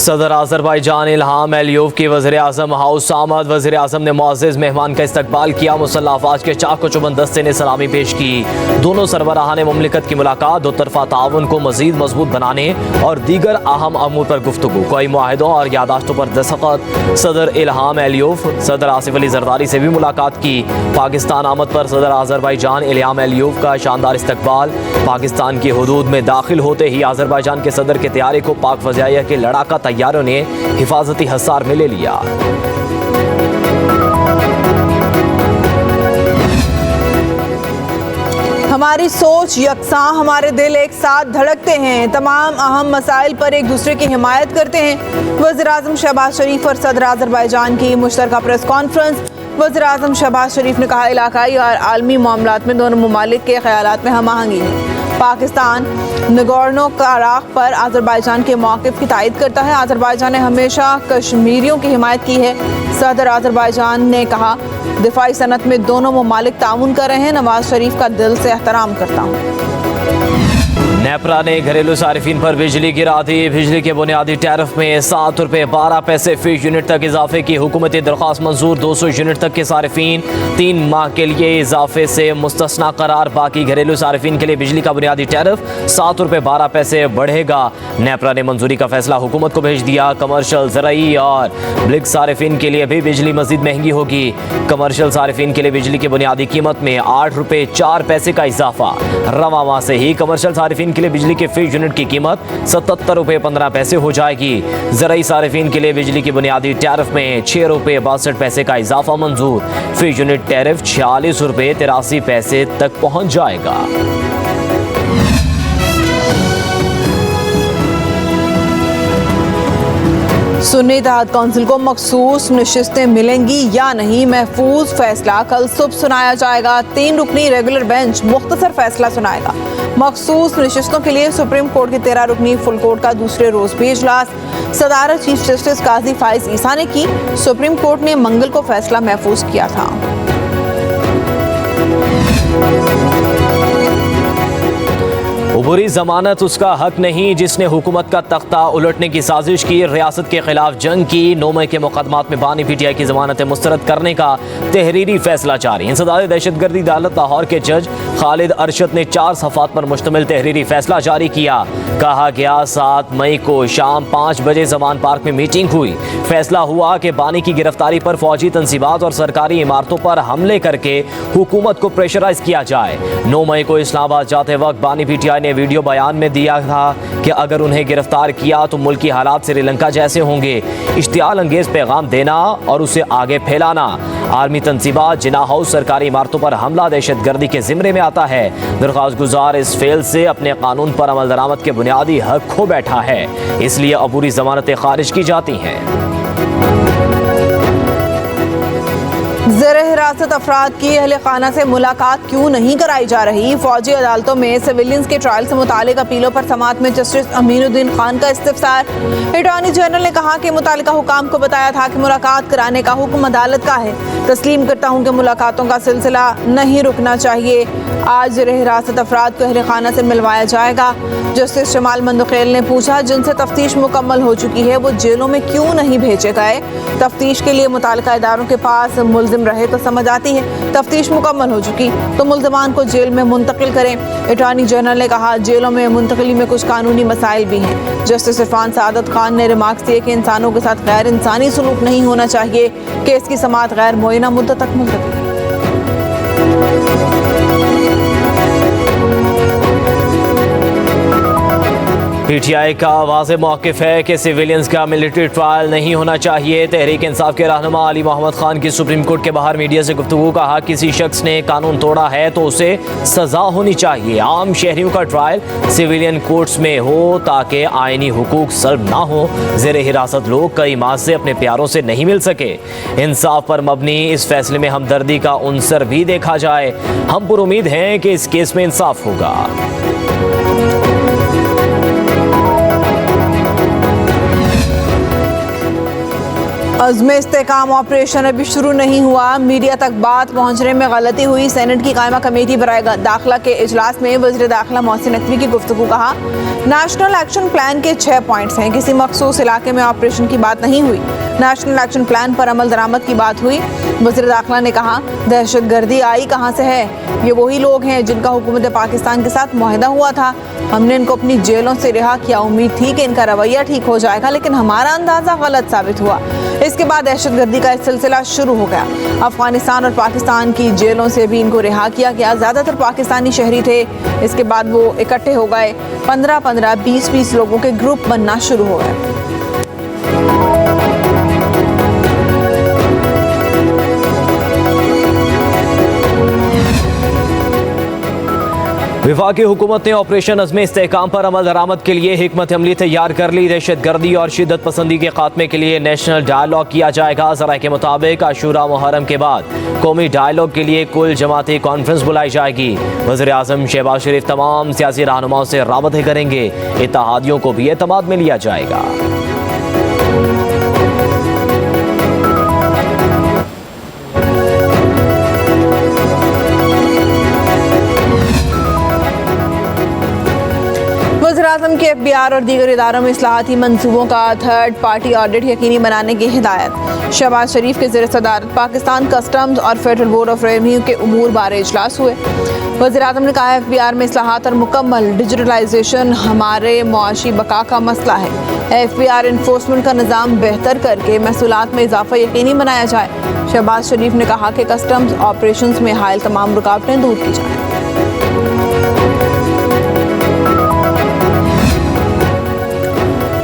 सदर आज़रबाईजान इल्हाम अलियोव की वज़ीर-ए-आज़म हाउस आमद। वज़ीर-ए-आज़म ने मुअज़्ज़ज़ मेहमान का इस्तकबाल किया। मुसल्लह अफ़वाज के चाको चुबंद दस्ते ने सलामी पेश की। दोनों सरबराहान मुमलिकत की मुलाकात दो तरफ़ा ताउन को मज़ीद मजबूत बनाने और दीगर अहम अमूर पर गुफ्तगू। कई मुआहिदों और यादाश्तों पर दस्तखत। सदर इल्हाम अलियोव सदर आसिफ अली ज़रदारी से भी मुलाकात की। पाकिस्तान आमद पर सदर आज़रबाईजान इल्हाम अलियोव का शानदार इस्तकबाल। पाकिस्तान की हुदूद में दाखिल होते ही आज़रबाईजान के सदर के तैयारी को पाक फ़ज़ाइया के लड़ाका तैयारों ने हिफाजती हसार में ले लिया। हमारी सोच यकसां, हमारे दिल एक साथ धड़कते हैं, तमाम अहम मसाइल पर एक दूसरे की हिमायत करते हैं। वज़ीर-ए-आज़म शहबाज शरीफ और सदर आज़रबाईजान की मुश्तरका प्रेस कॉन्फ्रेंस। वज़ीर-ए-आज़म शहबाज शरीफ ने कहा, इलाकाई और आलमी मामलात में दोनों ममालिक के ख़यालात में हम आहंगी है। पाकिस्तान नगोर्नो कराबाख पर आज़रबाईजान के मौक़िफ़ की तायद करता है। आज़रबाईजान ने हमेशा कश्मीरियों की हिमायत की है। सदर आज़रबाईजान ने कहा, दिफाई सनत में दोनों ममालिक ताउन कर रहे हैं। नवाज शरीफ का दिल से एहतराम करता हूँ। नेपरा ने घरेलू सारिफिन पर बिजली गिरा दी। बिजली के बुनियादी टैरिफ में 7 रुपये 12 पैसे फी यूनिट तक इजाफे की हुकूमती दरख्वास्त मंजूर। 200 यूनिट तक के सारिफिन 3 माह के लिए इजाफे से मुस्तस्ना करार। बाकी घरेलू सारिफिन के लिए बिजली का बुनियादी टैरिफ 7 रुपये 12 पैसे बढ़ेगा। नेपरा ने मंजूरी का फैसला हुकूमत को भेज दिया। कमर्शल, ज़राई और ब्लिक सारिफिन के लिए भी बिजली मजीद महंगी होगी। कमर्शल सारिफिन के लिए बिजली की बुनियादी कीमत में 8 रुपये 4 पैसे का इजाफा। रवा माह से ही कमर्शल सारिफिन के लिए बिजली के फी यूनिट की कीमत 77 रुपये 15 पैसे हो जाएगी। ज़राई सारिफिन के लिए बिजली की बुनियादी टैरिफ में 6 रुपये 62 पैसे का इजाफा मंजूर। फी यूनिट टैरिफ 46 रुपये 83 पैसे तक पहुंच जाएगा। सुन्नी इत्तेहाद कौंसिल को मखसूस नशिस्तें मिलेंगी या नहीं, महफूज फैसला कल सुबह सुनाया जाएगा। 3 रुकनी रेगुलर बेंच मुख्तसर फैसला सुनाएगा। मखसूस नशिस्तों के लिए सुप्रीम कोर्ट के 13 रुकनी फुल कोर्ट का दूसरे रोज भी इजलास। सदारत चीफ जस्टिस काजी फाइज ईसा ने की। सुप्रीम कोर्ट ने मंगल को फैसला महफूज किया था। बुरी जमानत उसका हक नहीं जिसने हुकूमत का तख्ता उलटने की साजिश की, रियासत के खिलाफ जंग की। 9 मई के मुकदमात में बानी PTI की जमानत मुस्तरद करने का तहरीरी फैसला जारी। इंसदाद दहशतगर्दी अदालत लाहौर के जज खालिद अरशद ने 4 सफ़ात पर मुश्तमिल तहरीरी फैसला जारी किया। कहा गया 7 मई को शाम 5 बजे जमान पार्क में मीटिंग हुई। फैसला हुआ कि बानी की गिरफ्तारी पर फौजी तंसीबात और सरकारी इमारतों पर हमले करके हुकूमत को प्रेशराइज किया जाए। 9 मई को इस्लामाबाद जाते वक्त बानी PTI ने वीडियो बयान में दिया था कि अगर उन्हें गिरफ्तार किया तो मुल्की हालात श्रीलंका जैसे होंगे। इश्तियाल अंगेज पैगाम देना और उसे आगे फैलाना। आर्मी तंसीबात, जिना हाउस, सरकारी इमारतों पर हमला दहशतगर्दी के जिम्मे में आता है। दरख्वास्त गुजार इस फेल से अपने कानून पर अमल दरामद के बुनियादी हक खो बैठा है, इसलिए अबूरी जमानतें खारिज की जाती हैं। ज़ेर हिरासत अफराद की अहले खाना से मुलाकात क्यों नहीं कराई जा रही? फौजी अदालतों में सिविलियंस के ट्रायल से मुतालिक अपीलों पर समाअत में जस्टिस अमीनुद्दीन खान का इस्तिफसार। अटॉर्नी जनरल ने कहा कि मुतालिका हुकाम को बताया था कि मुलाकात कराने का हुक्म अदालत का है। तस्लीम करता हूँ कि मुलाकातों का सिलसिला नहीं रुकना चाहिए। आज ज़ेर हिरासत अफराद को अहले खाना से मिलवाया जाएगा। जस्टिस जमाल मंदखेल ने पूछा, जिनसे तफ्तीश मुकम्मल हो चुकी है वो जेलों में क्यों नहीं भेजे गए? तफ्तीश के लिए मुतालिका इदारों के पास मुल्जिम रहे तो समझ आती है, तफ्तीश मुकम्मल हो चुकी तो मुल्जिमान को जेल में मुंतकिल करें। अटॉर्नी जनरल ने कहा, जेलों में मुंतकिली में कुछ कानूनी मसाइल भी हैं। जस्टिस इरफान सादत खान ने रिमार्क्स दिए कि इंसानों के साथ गैर इंसानी सलूक नहीं होना चाहिए। केस की समाअत गैर मुअय्यना मुद्दत तक मुलतवी। PTI का वाज़े मौक़िफ़ है कि सिविलियंस का मिलिट्री ट्रायल नहीं होना चाहिए। तहरीक इंसाफ के रहनुमा अली मोहम्मद खान की सुप्रीम कोर्ट के बाहर मीडिया से गुफ्तगू। कहा, किसी शख्स ने कानून तोड़ा है तो उसे सज़ा होनी चाहिए। आम शहरियों का ट्रायल सिविलियन कोर्ट्स में हो ताकि आइनी हुकूक सल्ब ना हो। ज़ेर हिरासत लोग कई माह से अपने प्यारों से नहीं मिल सके। इंसाफ पर मबनी इस फैसले में हमदर्दी का उनसर भी देखा जाए। हम पुरुमीद हैं कि इस केस में इंसाफ होगा। अज़्म इस्तेकाम ऑपरेशन अभी शुरू नहीं हुआ, मीडिया तक बात पहुंचने में गलती हुई। सेनेट की कायमा कमेटी बराए दाखिला के इजलास में वज़ीर दाखिला मोहसिन नकवी की गुफ्तगू। कहा, नेशनल एक्शन प्लान के 6 पॉइंट्स हैं, किसी मखसूस इलाके में ऑपरेशन की बात नहीं हुई। नेशनल एक्शन प्लान पर अमल दरामद की बात हुई। वज़ीर दाखिला ने कहा, दहशतगर्दी आई कहाँ से है? ये वही लोग हैं जिनका हुकूमत पाकिस्तान के साथ मुआहदा हुआ था। हमने इनको अपनी जेलों से रिहा किया, उम्मीद थी कि इनका रवैया ठीक हो जाएगा, लेकिन हमारा अंदाज़ा गलत साबित हुआ। इसके बाद दहशतगर्दी का सिलसिला शुरू हो गया। अफगानिस्तान और पाकिस्तान की जेलों से भी इनको रिहा किया गया। ज़्यादातर पाकिस्तानी शहरी थे। इसके बाद वो इकट्ठे हो गए, 15-15, 20-20 लोगों के ग्रुप बनना शुरू हो गए। वफाकी हुकूमत ने ऑपरेशन अज़्म इस्तेहकाम पर अमल दरामद के लिए हिकमत अमली तैयार कर ली। दहशतगर्दी और शिद्दत पसंदी के खात्मे के लिए नेशनल डायलॉग किया जाएगा। ज़राए के मुताबिक आशूरा मुहर्रम के बाद कौमी डायलॉग के लिए कुल जमाती कॉन्फ्रेंस बुलाई जाएगी। वज़ीर आज़म शहबाज शरीफ तमाम सियासी रहनुमाओं से राबते करेंगे। इत्तेहादियों को भी एतमाद में लिया जाएगा। वज़ीर-ए-आज़म के FBI और दीगर इदारों में इस्लाहाती मंसूबों का थर्ड पार्टी ऑडिट यकीनी बनाने की हिदायत। शहबाज शरीफ के ज़ेर सदारत पाकिस्तान कस्टम्स और फेडरल बोर्ड ऑफ रेवेन्यू के उमूर बारे इजलास हुए। वज़ीर-ए-आज़म ने कहा, FBI में इस्लाहात और मुकम्मल डिजिटलाइजेशन हमारे मुआशी बका का मसला है। FBI इन्फोर्समेंट का निज़ाम बेहतर करके महसूलात में इजाफा यकीनी बनाया जाए। शहबाज शरीफ ने कहा कि कस्टम्स ऑपरेशन में हायल तमाम रुकावटें दूर की जाएँ।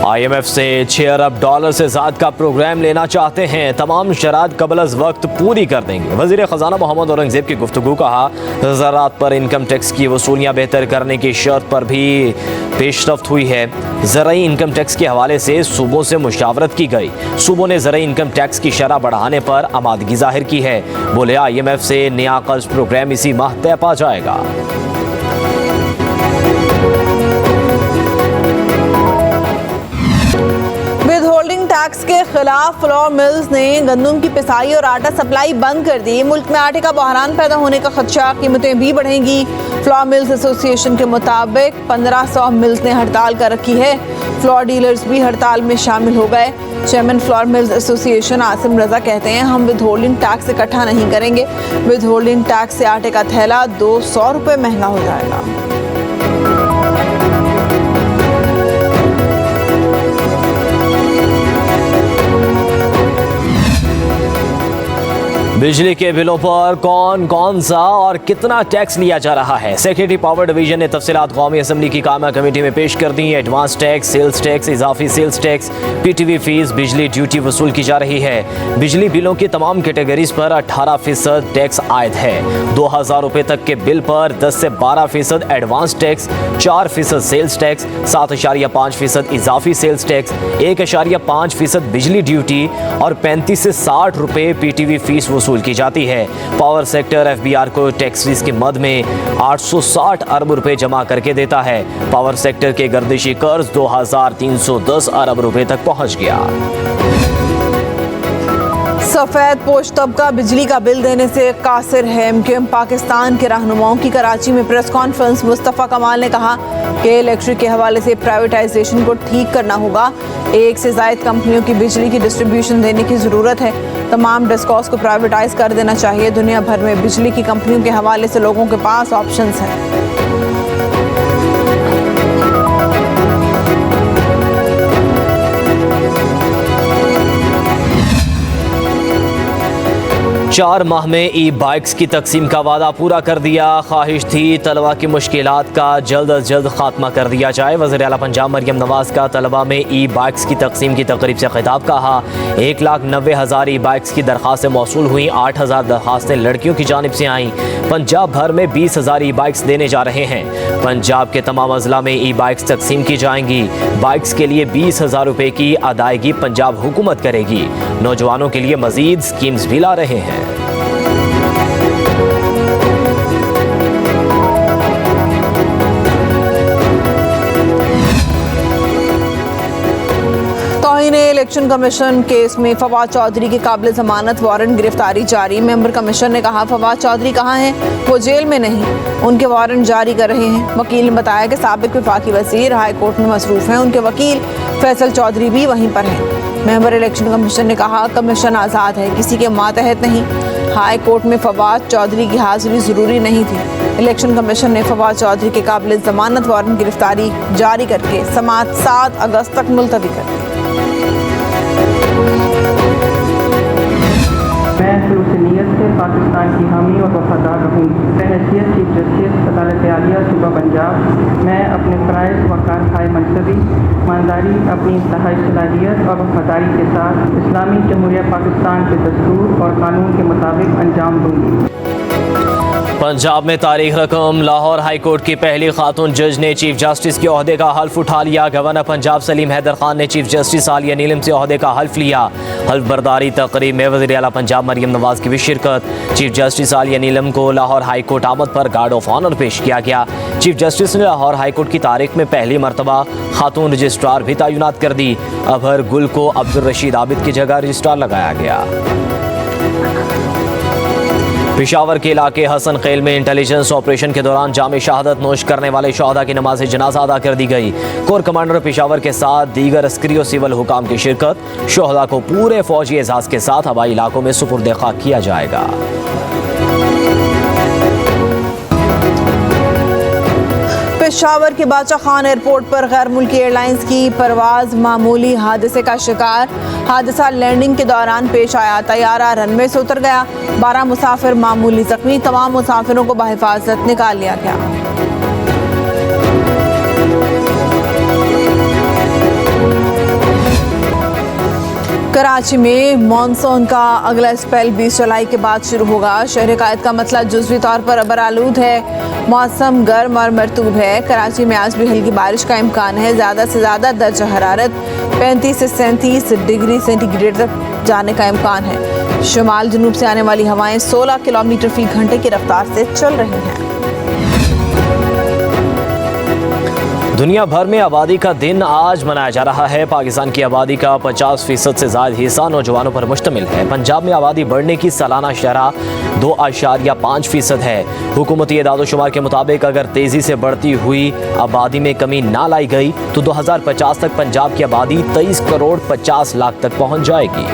IMF से $6 अरब से ज़्यादा का प्रोग्राम लेना चाहते हैं, तमाम शरात कबल अज़ वक्त पूरी कर देंगे। वज़ीर ख़ज़ाना मोहम्मद औरंगज़ेब की गुफ्तगू। कहा, ज़राअत पर इनकम टैक्स की वसूलियाँ बेहतर करने की शर्त पर भी पेशरफ्त हुई है। ज़राई इनकम टैक्स के हवाले से सूबों से मुशावरत की गई। सूबों ने ज़राई इनकम टैक्स की शरह बढ़ाने पर आमादगी जाहिर की है। बोले, IMF से नया कर्ज प्रोग्राम इसी माह तय पा जाएगा। विदहोल्डिंग टैक्स के खिलाफ फ्लोर मिल्स ने गंदम की पिसाई और आटा सप्लाई बंद कर दी। मुल्क में आटे का बहरान पैदा होने का खदशा, कीमतें भी बढ़ेंगी। फ्लोर मिल्स एसोसिएशन के मुताबिक 1500 मिल्स ने हड़ताल कर रखी है। फ्लोर डीलर्स भी हड़ताल में शामिल हो गए। Chairman flour mills association Asim Raza कहते हैं, हम विदहोल्डिंग टैक्स इकट्ठा नहीं करेंगे। विदहोल्डिंग टैक्स से आटे का थैला 200 रुपये महंगा हो जाएगा। बिजली के बिलों पर कौन कौन सा और कितना टैक्स लिया जा रहा है? सेक्रेटरी पावर डिवीजन ने तफसीलात कौमी असम्बली की कायमा कमेटी में पेश कर दी। एडवांस टैक्स, सेल्स टैक्स, इजाफी सेल्स टैक्स, PTV फीस, बिजली ड्यूटी वसूल की जा रही है। बिजली बिलों की तमाम कैटेगरीज पर 18% टैक्स आयद है। 2000 रुपये तक के बिल पर 10 से 12% एडवांस टैक्स, 4% सेल्स टैक्स, 7.5% इजाफी सेल्स टैक्स, 1.5% बिजली ड्यूटी और 35 से 60 रुपये PTV फीस वसूल की जाती है। पावर सेक्टर FBR को टैक्स फीस की मद में 860 अरब रुपए जमा करके देता है। पावर सेक्टर के गर्दिशी कर्ज 2310 अरब रुपए तक पहुंच गया। सफ़ेद पोश तबका बिजली का बिल देने से कासिर है। MQM पाकिस्तान के रहनुमाओं की कराची में प्रेस कॉन्फ्रेंस। मुस्तफ़ा कमाल ने कहा कि इलेक्ट्रिक के हवाले से प्राइवेटाइजेशन को ठीक करना होगा। एक से ज़ायद कंपनियों की बिजली की डिस्ट्रीब्यूशन देने की ज़रूरत है। तमाम डिस्कॉस को प्राइवेटाइज कर देना चाहिए। दुनिया भर में बिजली की कंपनियों के हवाले से लोगों के पास ऑप्शंस हैं। चार माह में ई-बाइक्स की तकसीम का वादा पूरा कर दिया। ख्वाहिश थी तलबा की मुश्किलात का जल्द अज जल्द खात्मा कर दिया जाए। वज़ीर आला पंजाब मरियम नवाज़ का तलबा में ई-बाइक्स की तकसीम की तकरीब से खिताब। कहा, 1,90,000 ई-बाइक्स की दरख्वास्तें मौसूल हुई। 8,000 दरख्वास्तें लड़कियों की जानिब से आईं। पंजाब भर में 20,000 ई-बाइक्स देने जा रहे हैं। पंजाब के तमाम अजला में ई-बाइक्स तकसीम की जाएंगी। बाइक्स के लिए 20,000 रुपये की अदायगी पंजाब हुकूमत करेगी। नौजवानों के लिए मजीद स्कीम्स भी ला रहे हैं। तो तौहीन इलेक्शन कमीशन केस में फवाद चौधरी की काबिल जमानत वारंट गिरफ्तारी जारी। मेंबर कमीशन ने कहा फवाद चौधरी कहाँ हैं? वो जेल में नहीं, उनके वारंट जारी कर रहे हैं। वकील ने बताया कि साबिक वफाकी वज़ीर हाई कोर्ट में मसरूफ हैं, उनके वकील फैसल चौधरी भी वहीं पर हैं। मेंबर इलेक्शन कमीशन ने कहा कमीशन आज़ाद है, किसी के मातहत नहीं। हाई कोर्ट में फवाद चौधरी की हाजिरी ज़रूरी नहीं थी। इलेक्शन कमीशन ने फवाद चौधरी के काबिल जमानत वारंट गिरफ्तारी जारी करके समाअत 7 अगस्त तक मुलतवी कर दी। मैं शुरू से नीयत से पाकिस्तान की हामी और वफादार रहूँगी। बहैसियत चीफ जस्टिस अदालत आलिया सूबा पंजाब मैं अपने फ़राइज़ व कारखाए मनसबी ईमानदारी, अपनी इंतहाई सलाहियत और वफादारी के साथ इस्लामी जमहूरिया पाकिस्तान के दस्तूर और कानून के मुताबिक अंजाम दूँगी। पंजाब में तारीख रकम लाहौर हाई कोर्ट की पहली खातून जज ने चीफ जस्टिस के ओहदे का हल्फ उठा लिया। गवर्नर पंजाब सलीम हैदर खान ने चीफ जस्टिस आलिया नीलम से ओहदे का हल्फ लिया। हल्फ बर्दारी तकरीब में वज़ीर आला पंजाब मरियम नवाज की भी शिरकत। चीफ जस्टिस आलिया नीलम को लाहौर हाई कोर्ट आमद पर गार्ड ऑफ ऑनर पेश किया गया। चीफ जस्टिस ने लाहौर हाई कोर्ट की तारीख में पहली मरतबा खातून रजिस्ट्रार भी तैनात कर दी। अबहर गुल को अब्दुल रशीद आबिद की जगह रजिस्ट्रार लगाया गया। पेशावर के इलाके हसन खेल में इंटेलिजेंस ऑपरेशन के दौरान जामे शहादत नोश करने वाले शहदा की नमाज जनाजा अदा कर दी गई। कोर कमांडर पेशावर के साथ दीगर अस्करी और सिविल हुकाम की शिरकत। शहदा को पूरे फौजी एजाज के साथ हवाई इलाकों में सुपुर्द खाक किया जाएगा। पेशावर के बादशाह खान एयरपोर्ट पर गैर मुल्की एयरलाइंस की परवाज मामूली हादसे का शिकार। हादसा लैंडिंग के दौरान पेश आया। तैयारा रनवे से उतर गया। 12 मुसाफिर मामूली जख्मी। तमाम मुसाफिरों को बहिफाजत निकाल लिया गया। कराची में मॉनसून का अगला स्पेल 20 जुलाई के बाद शुरू होगा। शहर कायद का मतला जुज़वी तौर पर अबर आलूद है। मौसम गर्म और मरतूब है। कराची में आज भी हल्की बारिश का इम्कान है। ज़्यादा से ज़्यादा दर्जा हरारत 35 से 37 डिग्री सेंटीग्रेड तक जाने का इम्कान है। शुमाल जनूब से आने वाली हवाएं 16 किलोमीटर फी घंटे की रफ्तार से चल रही हैं। दुनिया भर में आबादी का दिन आज मनाया जा रहा है। पाकिस्तान की आबादी का 50% से ज़्यादा हिस्सा नौजवानों पर मुश्तमिल है। पंजाब में आबादी बढ़ने की सालाना शरह 2.5% है। हुकूमती एदाद-ओ-शुमार के मुताबिक अगर तेज़ी से बढ़ती हुई आबादी में कमी ना लाई गई तो 2050 तक पंजाब की आबादी 23 करोड़ 50 लाख तक पहुँच जाएगी।